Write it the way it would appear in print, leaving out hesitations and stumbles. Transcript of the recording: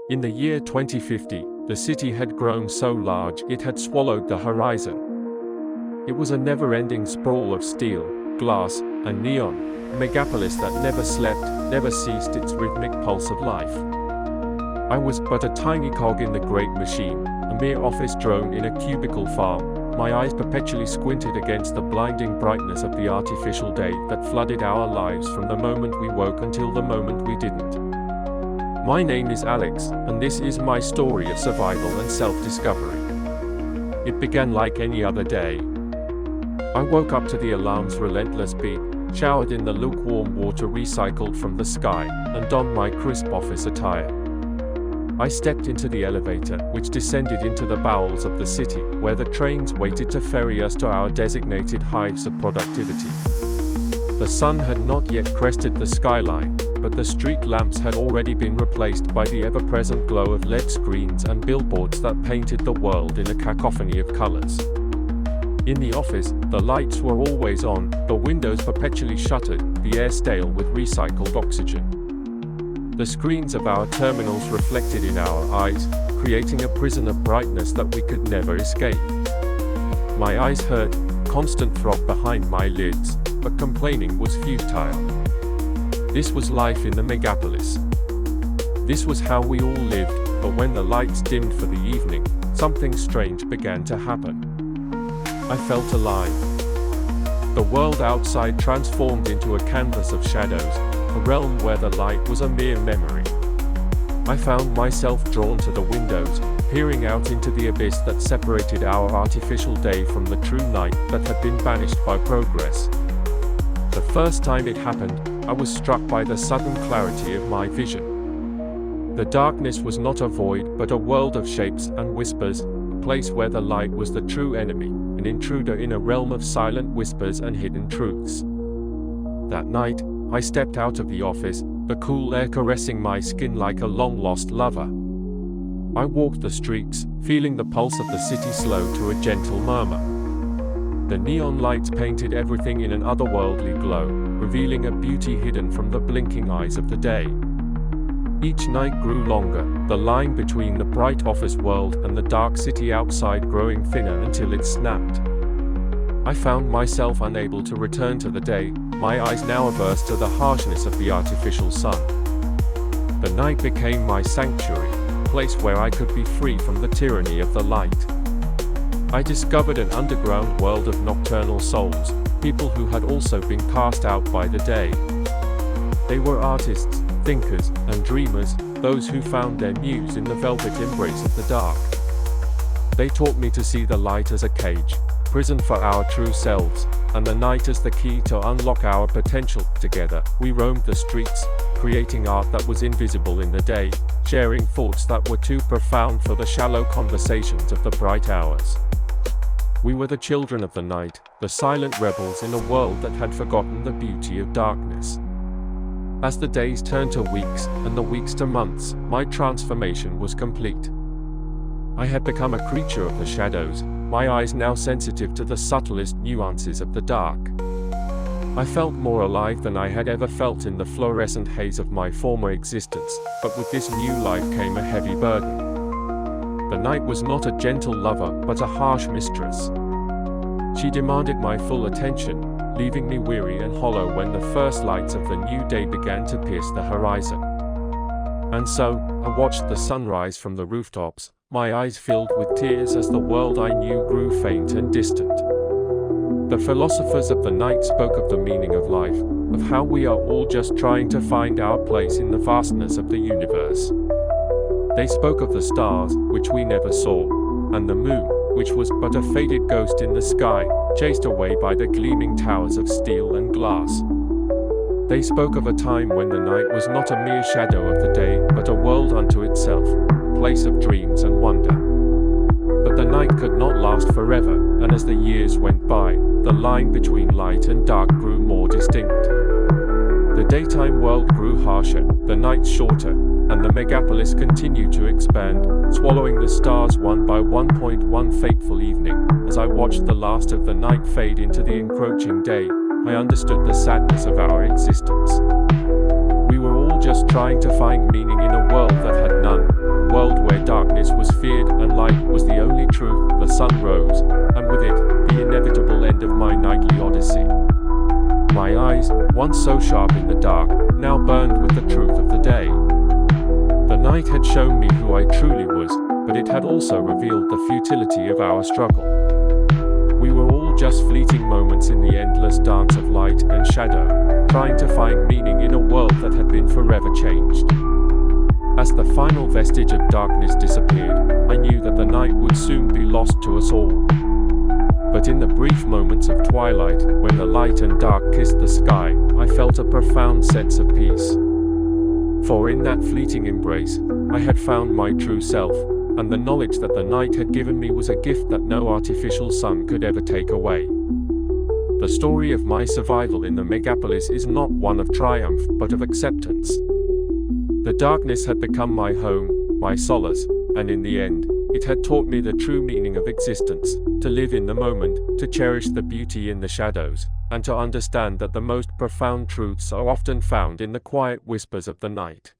In the year 2050, the city had grown so large it had swallowed the horizon. It was a never-ending sprawl of steel, glass, and neon, a megapolis that never slept, never ceased its rhythmic pulse of life. I was but a tiny cog in the great machine, a mere office drone in a cubicle farm, my eyes perpetually squinted against the blinding brightness of the artificial day that flooded our lives from the moment we woke until the moment we didn't. My name is Alex, and this is my story of survival and self-discovery. It began like any other day. I woke up to the alarm's relentless beat, showered in the lukewarm water recycled from the sky, and donned my crisp office attire. I stepped into the elevator, which descended into the bowels of the city, where the trains waited to ferry us to our designated hives of productivity. The sun had not yet crested the skyline, but the street lamps had already been replaced by the ever-present glow of LED screens and billboards that painted the world in a cacophony of colors. In the office, the lights were always on, the windows perpetually shuttered, the air stale with recycled oxygen. The screens of our terminals reflected in our eyes, creating a prison of brightness that we could never escape. My eyes hurt, constant throb behind my lids, but complaining was futile. This was life in the megapolis. This was how we all lived, but when the lights dimmed for the evening, something strange began to happen. I felt alive. The world outside transformed into a canvas of shadows, a realm where the light was a mere memory. I found myself drawn to the windows, peering out into the abyss that separated our artificial day from the true night that had been banished by progress. The first time it happened, I was struck by the sudden clarity of my vision. The darkness was not a void, but a world of shapes and whispers, a place where the light was the true enemy, an intruder in a realm of silent whispers and hidden truths. That night, I stepped out of the office, the cool air caressing my skin like a long-lost lover. I walked the streets, feeling the pulse of the city slow to a gentle murmur. The neon lights painted everything in an otherworldly glow, revealing a beauty hidden from the blinking eyes of the day. Each night grew longer, the line between the bright office world and the dark city outside growing thinner until it snapped. I found myself unable to return to the day, my eyes now averse to the harshness of the artificial sun. The night became my sanctuary, a place where I could be free from the tyranny of the light. I discovered an underground world of nocturnal souls, people who had also been cast out by the day. They were artists, thinkers, and dreamers, those who found their muse in the velvet embrace of the dark. They taught me to see the light as a cage, prison for our true selves, and the night as the key to unlock our potential. Together, we roamed the streets, creating art that was invisible in the day, sharing thoughts that were too profound for the shallow conversations of the bright hours. We were the children of the night, the silent rebels in a world that had forgotten the beauty of darkness. As the days turned to weeks, and the weeks to months, my transformation was complete. I had become a creature of the shadows, my eyes now sensitive to the subtlest nuances of the dark. I felt more alive than I had ever felt in the fluorescent haze of my former existence, but with this new life came a heavy burden. The night was not a gentle lover, but a harsh mistress. She demanded my full attention, leaving me weary and hollow when the first lights of the new day began to pierce the horizon. And so, I watched the sunrise from the rooftops, my eyes filled with tears as the world I knew grew faint and distant. The philosophers of the night spoke of the meaning of life, of how we are all just trying to find our place in the vastness of the universe. They spoke of the stars, which we never saw, and the moon, which was but a faded ghost in the sky, chased away by the gleaming towers of steel and glass. They spoke of a time when the night was not a mere shadow of the day, but a world unto itself, a place of dreams and wonder. But the night could not last forever, and as the years went by, the line between light and dark grew more distinct. The daytime world grew harsher, the nights shorter, and the megapolis continued to expand, swallowing the stars one by one. One fateful evening, as I watched the last of the night fade into the encroaching day, I understood the sadness of our existence. We were all just trying to find meaning in a world that had none, a sun rose, and with it, the inevitable end of my nightly odyssey. My eyes, once so sharp in the dark, now burned with the truth of the day. The night had shown me who I truly was, but it had also revealed the futility of our struggle. We were all just fleeting moments in the endless dance of light and shadow, trying to find meaning in a world that had been forever changed. As the final vestige of darkness disappeared, I knew that the night would soon be lost to us all. But in the brief moments of twilight, when the light and dark kissed the sky, I felt a profound sense of peace. For in that fleeting embrace, I had found my true self, and the knowledge that the night had given me was a gift that no artificial sun could ever take away. The story of my survival in the megapolis is not one of triumph, but of acceptance. The darkness had become my home, my solace, and in the end, it had taught me the true meaning of existence, to live in the moment, to cherish the beauty in the shadows, and to understand that the most profound truths are often found in the quiet whispers of the night.